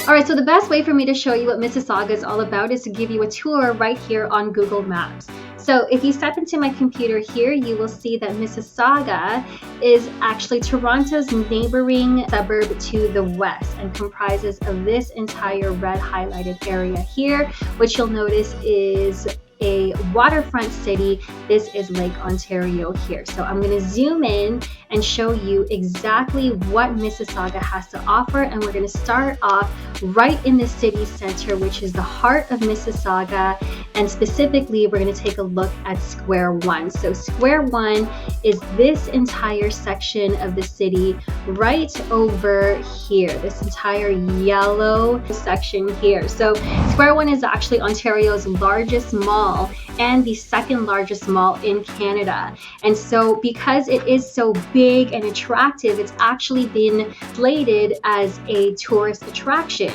All right, so the best way for me to show you what Mississauga is all about is to give you a tour right here on Google Maps. So if you step into my computer here, you will see that Mississauga is actually Toronto's neighboring suburb to the west and comprises of this entire red highlighted area here, which you'll notice is a waterfront city. This is Lake Ontario here. So I'm going to zoom in and show you exactly what Mississauga has to offer, and we're going to start off right in the city center, which is the heart of Mississauga, and specifically we're going to take a look at Square One. So Square One is this entire section of the city right over here, this entire yellow section here. So Square One is actually Ontario's largest mall and the second largest mall in Canada. And so because it is so big and attractive, it's actually been slated as a tourist attraction.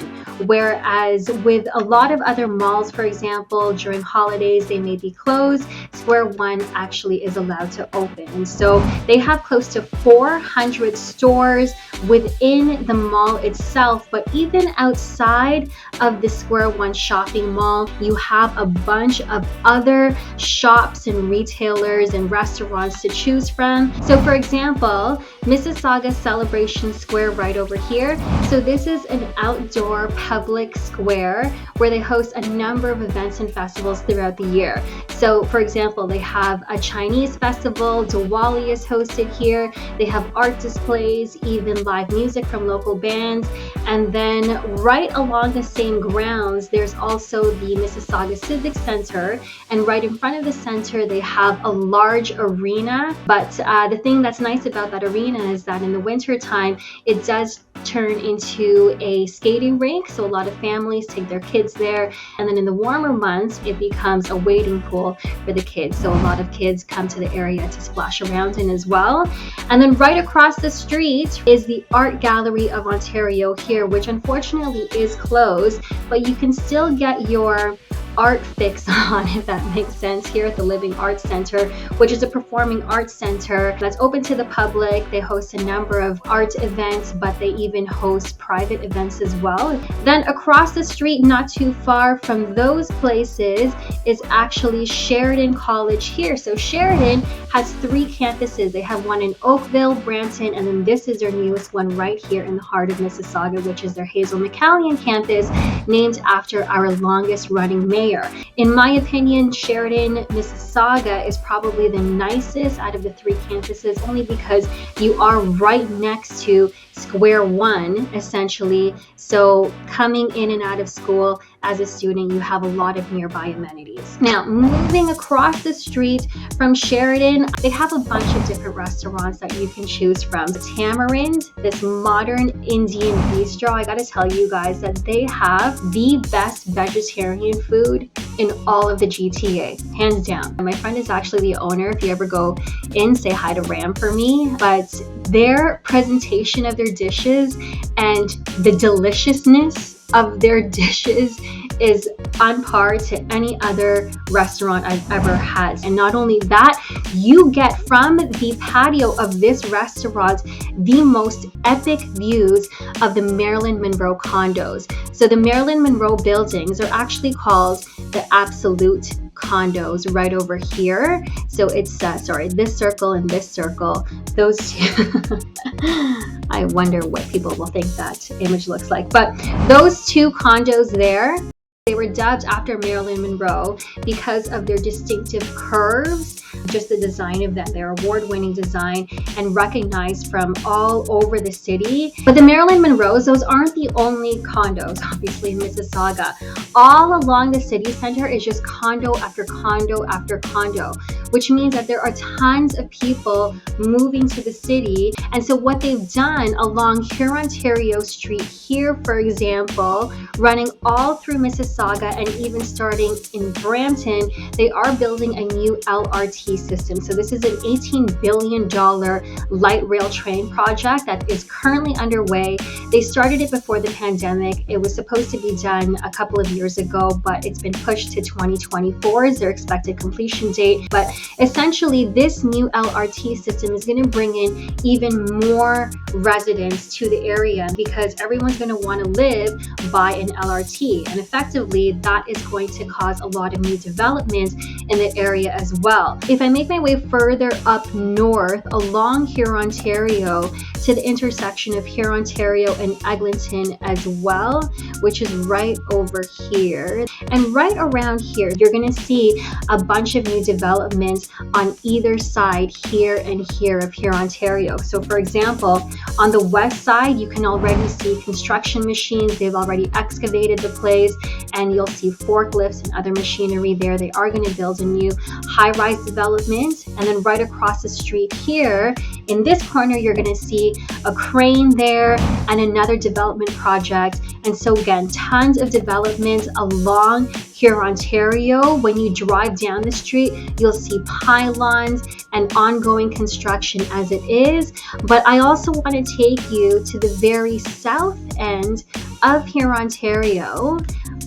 Whereas with a lot of other malls, for example, during holidays, they may be closed, Square One actually is allowed to open. And so they have close to 400 stores within the mall itself, but even outside of the Square One shopping mall, you have a bunch of other shops and retailers and restaurants to choose from. So for example, Mississauga Celebration Square right over here. So this is an outdoor public square where they host a number of events and festivals throughout the year. So for example, they have a Chinese festival, Diwali is hosted here. They have art displays, even live music from local bands. And then right along the same grounds, there's also the Mississauga Civic Center. And right in front of the center, they have a large arena. But the thing that's nice about that arena is that in the winter time, it does turn into a skating rink. So a lot of families take their kids there. And then in the warmer months, it becomes a wading pool for the kids. So a lot of kids come to the area to splash around in as well. And then right across the street is the Art Gallery of Ontario here, which unfortunately is closed, but you can still get your art fix on, if that makes sense, here at the Living Arts Center, which is a performing arts center that's open to the public. They host a number of art events, but they even host private events as well. Then across the street, not too far from those places, is actually Sheridan College here. So Sheridan has 3 campuses. They have one in Oakville, Brampton, and then this is their newest one right here in the heart of Mississauga, which is their Hazel McCallion campus, named after our longest running mayor. In my opinion, Sheridan, Mississauga is probably the nicest out of the 3 campuses, only because you are right next to Square One, essentially. So coming in and out of school as a student, you have a lot of nearby amenities. Now, moving across the street from Sheridan, they have a bunch of different restaurants that you can choose from. Tamarind, this modern Indian bistro, I gotta tell you guys that they have the best vegetarian food in all of the GTA, hands down. And my friend is actually the owner. If you ever go in, say hi to Ram for me. But their presentation of their dishes and the deliciousness of their dishes is on par to any other restaurant I've ever had. And not only that, you get from the patio of this restaurant the most epic views of the Marilyn Monroe condos. So the Marilyn Monroe buildings are actually called the Absolute condos right over here. So it's this circle and this circle, those two. I wonder what people will think that image looks like, but those 2 condos there, they were dubbed after Marilyn Monroe because of their distinctive curves, just the design of them, their award-winning design, and recognized from all over the city. But the Marilyn Monroes, those aren't the only condos, obviously, in Mississauga. All along the city center is just condo after condo after condo, which means that there are tons of people moving to the city. And so what they've done along Ontario Street here, for example, running all through Mississauga and even starting in Brampton, they are building a new LRT system. So this is an $18 billion light rail train project that is currently underway. They started it before the pandemic. It was supposed to be done a couple of years ago, but it's been pushed to 2024 is their expected completion date. But essentially, this new LRT system is going to bring in even more residents to the area because everyone's going to want to live by an LRT. And effectively, that is going to cause a lot of new developments in the area as well. If I make my way further up north along Hurontario to the intersection of Hurontario and Eglinton as well, which is right over here. And right around here, you're going to see a bunch of new developments on either side here and here of Hurontario. So for example, on the west side, you can already see construction machines. They've already excavated the place, and you'll see forklifts and other machinery there. They are going to build a new high-rise development. And then right across the street here, in this corner, you're going to see a crane there and another development project. And so again, tons of development along Hurontario. When you drive down the street, you'll see pylons and ongoing construction as it is. But I also want to take you to the very south end of Hurontario,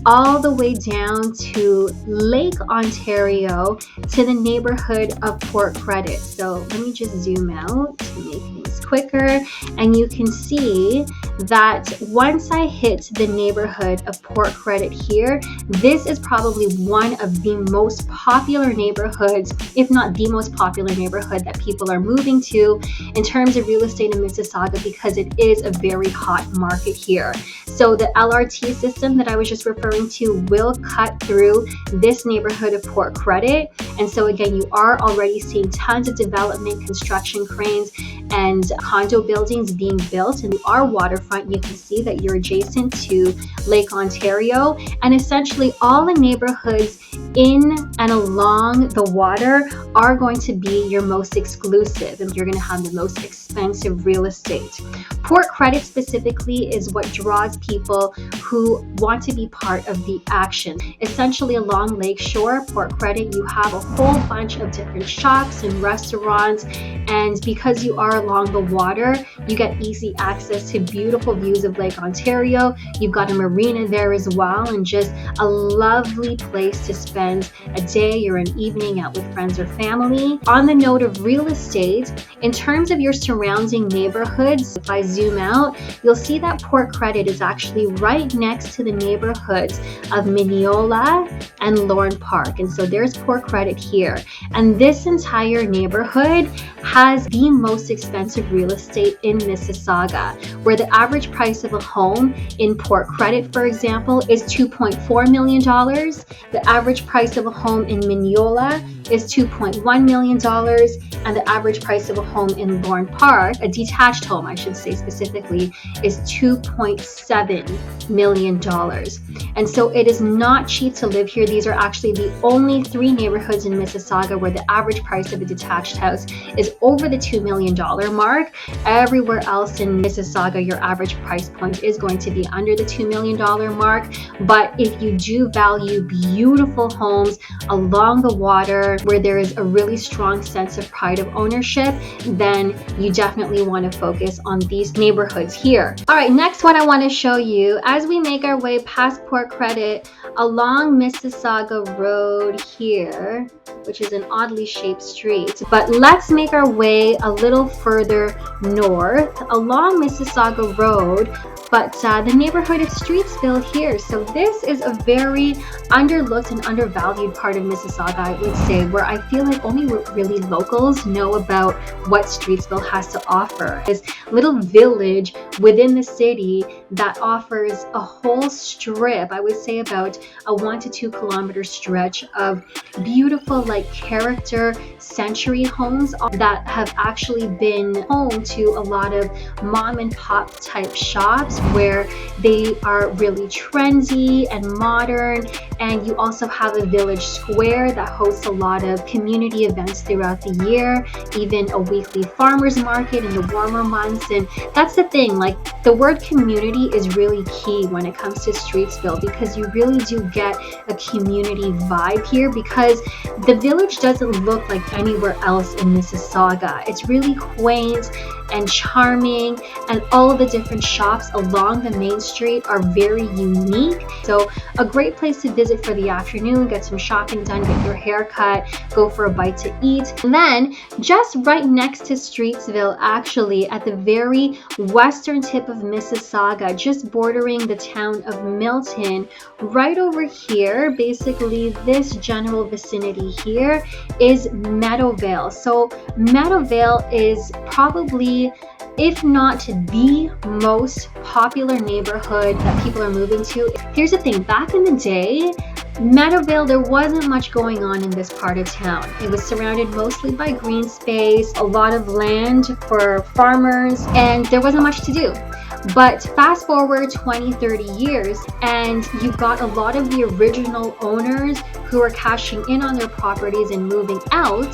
all the way down to Lake Ontario to the neighborhood of Port Credit. So let me just zoom out to make things quicker, and you can see that once I hit the neighborhood of Port Credit here, this is probably one of the most popular neighborhoods, if not the most popular neighborhood that people are moving to in terms of real estate in Mississauga, because it is a very hot market here. So the LRT system that I was just referring to will cut through this neighborhood of Port Credit. And so again, you are already seeing tons of development, construction cranes, and condo buildings being built. And our waterfront, you can see that you're adjacent to Lake Ontario, and essentially all the neighborhoods in and along the water are going to be your most exclusive, and you're going to have the most expensive real estate. Port Credit specifically is what draws people who want to be part of the action. Essentially along Lakeshore, Port Credit, you have a whole bunch of different shops and restaurants, and because you are along the water, you get easy access to beautiful views of Lake Ontario. You've got a marina there as well, and just a lovely place to spend a day or an evening out with friends or family. On the note of real estate, in terms of your surrounding neighborhoods, if I zoom out, you'll see that Port Credit is actually right next to the neighborhoods of Mineola and Lorne Park. And so there's Port Credit here. And this entire neighborhood has the most expensive real estate in Mississauga, where the average price of a home in Port Credit, for example, is $2.4 million. The average price of a home in Mineola is $2.1 million, and the average price of a home in Lorne Park, a detached home I should say specifically, is $2.7 million. And so it is not cheap to live here. These are actually the only 3 neighborhoods in Mississauga where the average price of a detached house is over the $2 million mark. Everywhere else in Mississauga, your average price point is going to be under the $2 million mark. But if you do value beautiful homes along the water where there is a really strong sense of pride of ownership, then you definitely want to focus on these neighborhoods here. All right, next one I want to show you as we make our way past Port Credit along Mississauga Road here, which is an oddly shaped street. But let's make our way a little further north along Mississauga Road, but the neighborhood of Streetsville here. So this is a very underlooked and undervalued part of Mississauga, I would say, where I feel like only really locals know about what Streetsville has to offer. This little village within the city that offers a whole strip, I would say about a 1 to 2 kilometer stretch of beautiful like character century homes that have actually been home to a lot of mom and pop type shops where They are really trendy and modern, and you also have a village square that hosts a lot of community events throughout the year, even a weekly farmers market in the warmer months. And that's the thing, like, the word community is really key when it comes to Streetsville, because you really do get a community vibe here, because the village doesn't look like anywhere else in Mississauga. It's really quaint and charming, and all of the different shops along the main street are very unique. So a great place to visit for the afternoon, get some shopping done, get your hair cut, go for a bite to eat. And then just right next to Streetsville, actually at the very western tip of Mississauga, just bordering the town of Milton, right over here, basically this general vicinity here is Meadowvale. So Meadowvale is probably, if not the most popular neighborhood that people are moving to. Here's the thing, back in the day, Meadowvale, there wasn't much going on in this part of town. It was surrounded mostly by green space, a lot of land for farmers, and there wasn't much to do. But fast forward 20-30 years, and you've got a lot of the original owners who are cashing in on their properties and moving out,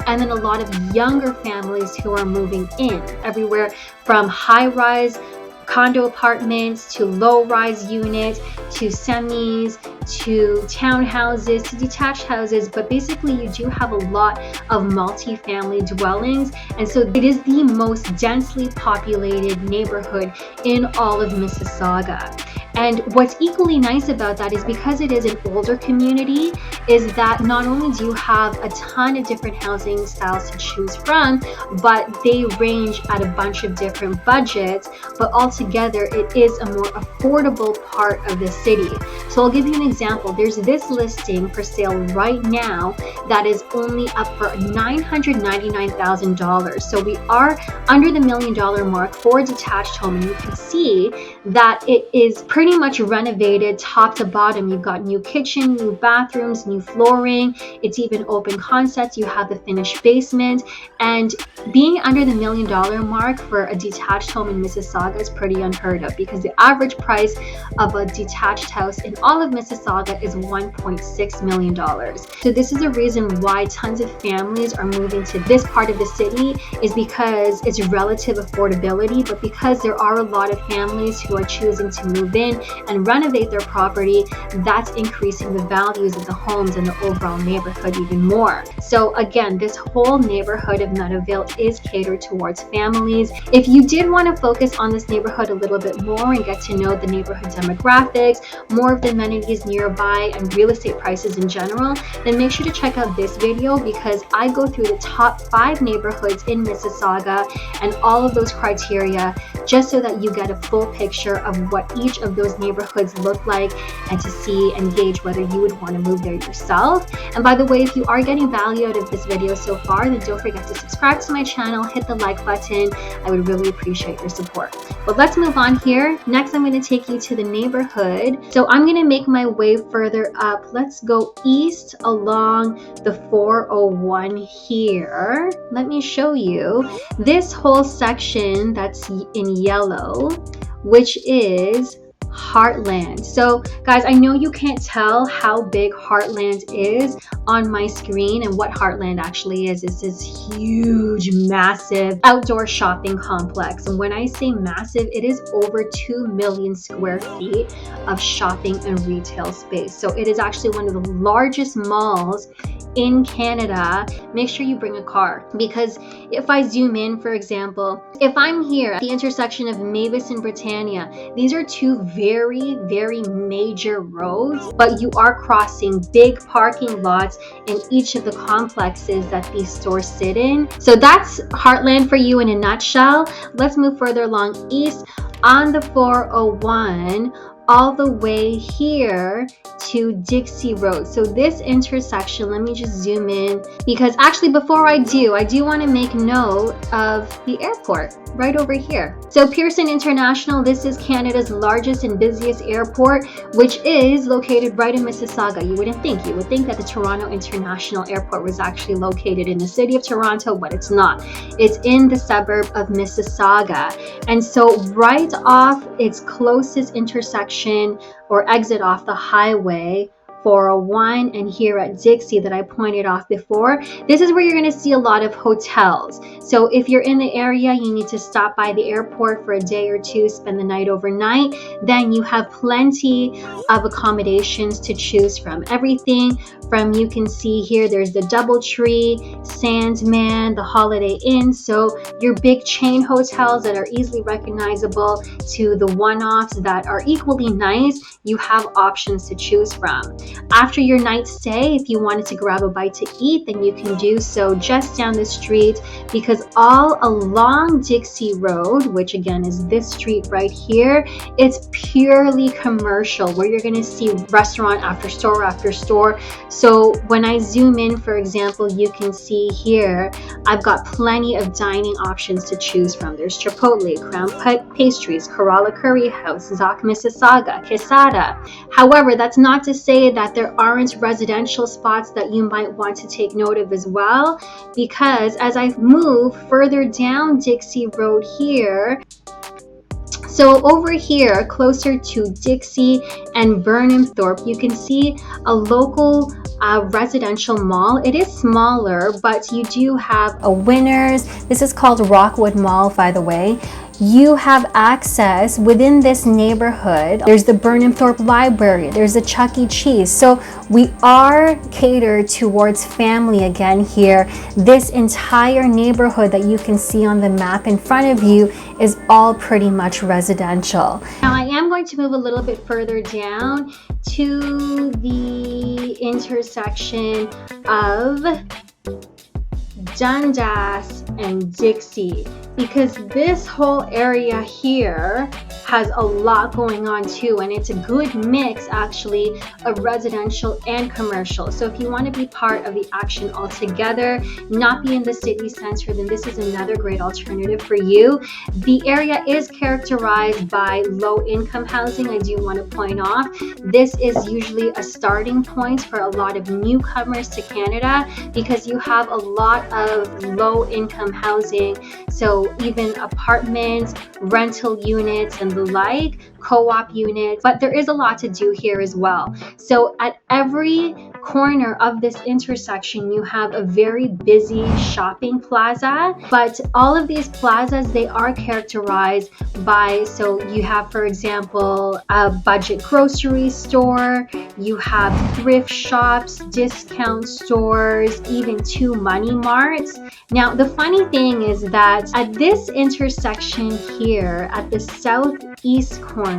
and then a lot of younger families who are moving in, everywhere from high-rise condo apartments to low-rise units to semis to townhouses to detached houses. But basically you do have a lot of multi-family dwellings, and so it is the most densely populated neighborhood in all of Mississauga. And what's equally nice about that is, because it is an older community, is that not only do you have a ton of different housing styles to choose from, but they range at a bunch of different budgets, but altogether it is a more affordable part of the city. So I'll give you an example. There's this listing for sale right now that is only up for $999,000. So we are under the $1 million mark for a detached home, and you can see that it is pretty much renovated top to bottom. You've got new kitchen, new bathrooms, new flooring. It's even open concept. You have the finished basement, and being under the $1 million mark for a detached home in Mississauga is pretty unheard of, because the average price of a detached house in all of Mississauga is $1.6 million. So this is a reason why tons of families are moving to this part of the city, is because it's relative affordability, but because there are a lot of families who are choosing to move in and renovate their property, that's increasing the values of the homes and the overall neighborhood even more. So again, this whole neighborhood of Meadowvale is catered towards families. If you did want to focus on this neighborhood a little bit more and get to know the neighborhood demographics, more of the amenities nearby, and real estate prices in general, then make sure to check out this video, because I go through the top 5 neighborhoods in Mississauga and all of those criteria, just so that you get a full picture of what each of those neighborhoods look like, and to see and gauge whether you would want to move there yourself. And by the way, if you are getting value out of this video so far, then don't forget to subscribe to my channel, hit the like button. I would really appreciate your support. But let's move on here. Next, I'm going to take you to the neighborhood. So I'm going to make my way further up. Let's go east along the 401 here. Let me show you this whole section that's in yellow, which is Heartland. So guys, I know you can't tell how big Heartland is on my screen, and what Heartland actually is this huge, massive outdoor shopping complex. And when I say massive, it is over 2 million square feet of shopping and retail space. So it is actually one of the largest malls in Canada. Make sure you bring a car, because if I zoom in, for example, if I'm here at the intersection of Mavis and Britannia, these are two very, very major roads, but you are crossing big parking lots in each of the complexes that these stores sit in. So that's Heartland for you in a nutshell. Let's move further along east on the 401. all the way here to Dixie Road. So this intersection, let me just zoom in, because actually before I do want to make note of the airport right over here. So Pearson International, this is Canada's largest and busiest airport, which is located right in Mississauga. You would think that the Toronto International Airport was actually located in the city of Toronto, but it's not. It's in the suburb of Mississauga. And so right off its closest intersection or exit off the highway, 401 and here at Dixie that I pointed off before, this is where you're going to see a lot of hotels. So if you're in the area, you need to stop by the airport for a day or two, spend the night overnight, then you have plenty of accommodations to choose from. Everything from, you can see here, there's the Doubletree, Sandman, the Holiday Inn. So your big chain hotels that are easily recognizable to the one-offs that are equally nice, you have options to choose from. After your night stay, if you wanted to grab a bite to eat, then you can do so just down the street, because all along Dixie Road, which again is this street right here, it's purely commercial, where you're going to see restaurant after store after store. So when I zoom in, for example, you can see here, I've got plenty of dining options to choose from. There's Chipotle, Crown Pastries, Kerala Curry House, Zoc Mississauga, Quesada. However, that's not to say that there aren't residential spots that you might want to take note of as well, because as I move further down Dixie Road here, so over here closer to Dixie and Burnhamthorpe, you can see a local residential mall. It is smaller, but you do have a Winners. This is called Rockwood Mall, by the way. You have access within this neighborhood. There's the Burnhamthorpe Library, there's the Chuck E. Cheese. So we are catered towards family again here. This entire neighborhood that you can see on the map in front of you is all pretty much residential. Now I am going to move a little bit further down to the intersection of Dundas and Dixie, because this whole area here has a lot going on too, and it's a good mix actually of residential and commercial. So if you want to be part of the action altogether, not be in the city center, then this is another great alternative for you. The area is characterized by low income housing. I do want to point off, this is usually a starting point for a lot of newcomers to Canada, because you have a lot of low income housing. So even apartments, rental units and the like, co-op units, but there is a lot to do here as well. So at every corner of this intersection, you have a very busy shopping plaza, but all of these plazas, they are characterized by, so you have, for example, a budget grocery store, you have thrift shops, discount stores, even 2 money marts. Now, the funny thing is that at this intersection here, at the southeast corner,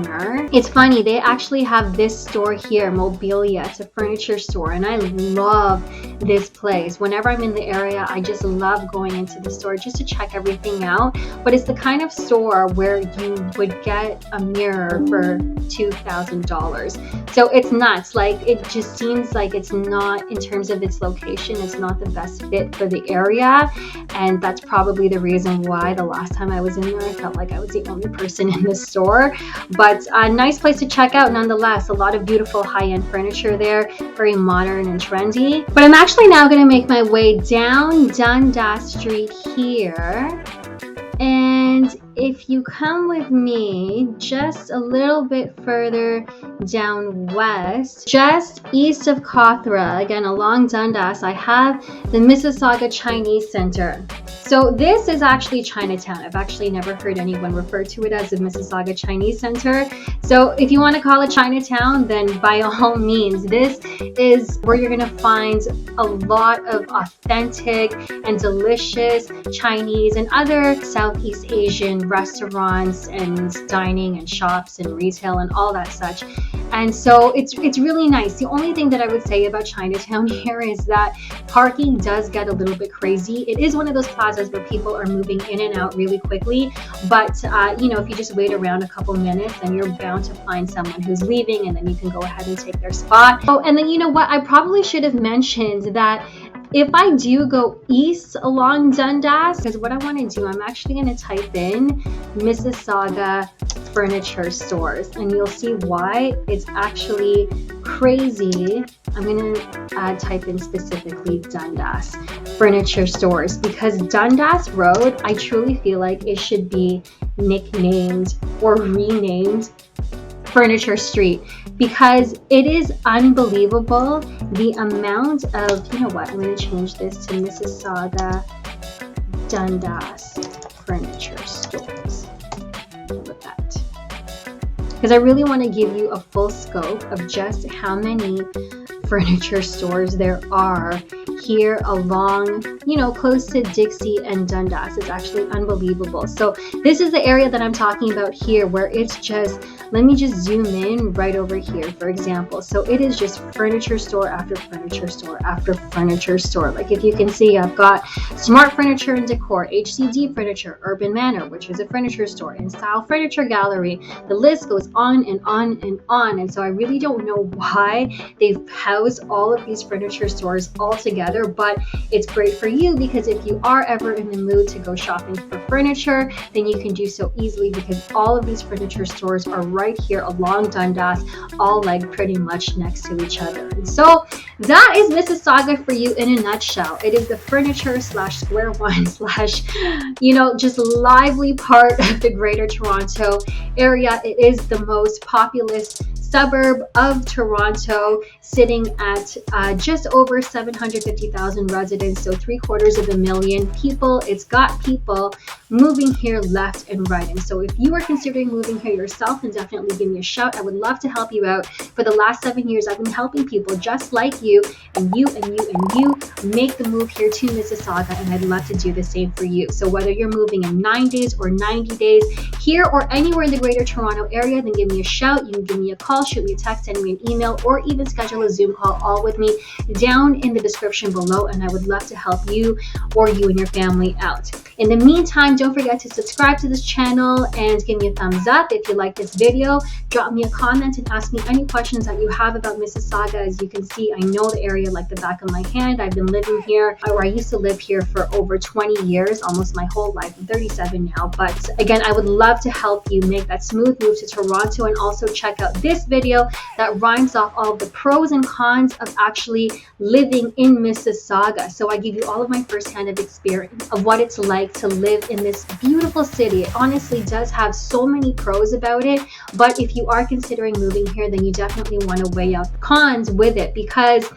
it's funny, they actually have this store here, Mobilia. It's a furniture store, and I love this place. Whenever I'm in the area, I just love going into the store just to check everything out. But it's the kind of store where you would get a mirror for $2,000. So it's nuts. Like, it just seems like it's not, in terms of its location, it's not the best fit for the area. And that's probably the reason why the last time I was in there, I felt like I was the only person in the store. But a nice place to check out nonetheless. A lot of beautiful high-end furniture there, very modern and trendy. But I'm actually now going to make my way down Dundas Street here. And if you come with me just a little bit further down west, just east of Cawthra, again along Dundas, I have the Mississauga Chinese Center. So this is actually Chinatown. I've actually never heard anyone refer to it as the Mississauga Chinese Center. So if you want to call it Chinatown, then by all means, this is where you're going to find a lot of authentic and delicious Chinese and other Southeast Asian restaurants and dining and shops and retail and all that such. And so it's really nice. The only thing that I would say about Chinatown here is that parking does get a little bit crazy. It is one of those plazas where people are moving in and out really quickly, but you know, if you just wait around a couple minutes, then you're bound to find someone who's leaving, and then you can go ahead and take their spot. Oh, and then you know what, I probably should have mentioned that if I do go east along Dundas, because what I want to do, I'm actually going to type in Mississauga furniture stores, and you'll see why it's actually crazy. I'm going to type in specifically Dundas furniture stores, because Dundas Road, I truly feel like it should be nicknamed or renamed Furniture Street, because it is unbelievable the amount of, you know what, I'm going to change this to Mississauga Dundas furniture stores. Look at that, because I really want to give you a full scope of just how many furniture stores there are here along, you know, close to Dixie and Dundas. It's actually unbelievable. So this is the area that I'm talking about here, where it's just, let me just zoom in right over here, for example. So it is just furniture store after furniture store after furniture store. Like if you can see, I've got Smart Furniture and Decor, HCD Furniture, Urban Manor, which is a furniture store, and Style Furniture Gallery. The list goes on and on and on. And so I really don't know why they've housed all of these furniture stores all together, but it's great for you, because if you are ever in the mood to go shopping for furniture, then you can do so easily, because all of these furniture stores are right here along Dundas, all like pretty much next to each other. And so that is Mississauga for you in a nutshell. It is the furniture slash square one slash, you know, just lively part of the Greater Toronto area. It is the most populous suburb of Toronto, sitting at just over 750,000 residents, so 750,000 people. It's got people moving here left and right. And so if you are considering moving here yourself, then definitely give me a shout. I would love to help you out. For the last 7 years, I've been helping people just like you, and you and you and you make the move here to Mississauga, and I'd love to do the same for you. So whether you're moving in 9 days or 90 days here or anywhere in the Greater Toronto area, then give me a shout. You can give me a call, shoot me a text, send me an email, or even schedule a Zoom call all with me down in the description below, and I would love to help you or you and your family out. In the meantime, don't forget to subscribe to this channel and give me a thumbs up if you like this video. Drop me a comment and ask me any questions that you have about Mississauga. As you can see, I know the area like the back of my hand. I've been living here, or I used to live here for over 20 years, almost my whole life. I'm 37 now, but again, I would love to help you make that smooth move to Toronto, and also check out this video that rhymes off all of the pros and cons of actually living in Mississauga. So I give you all of my firsthand of experience of what it's like to live in this beautiful city. It honestly does have so many pros about it, but if you are considering moving here, then you definitely want to weigh out the cons with it, because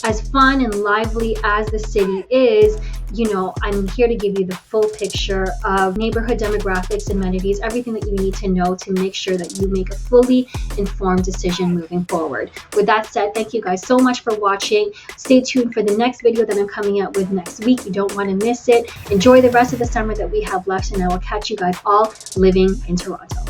as fun and lively as the city is, you know, I'm here to give you the full picture of neighborhood demographics, amenities, everything that you need to know to make sure that you make a fully informed decision moving forward. With that said, thank you guys so much for watching. Stay tuned for the next video that I'm coming out with next week. You don't want to miss it. Enjoy the rest of the summer that we have left, and I will catch you guys all living in Toronto.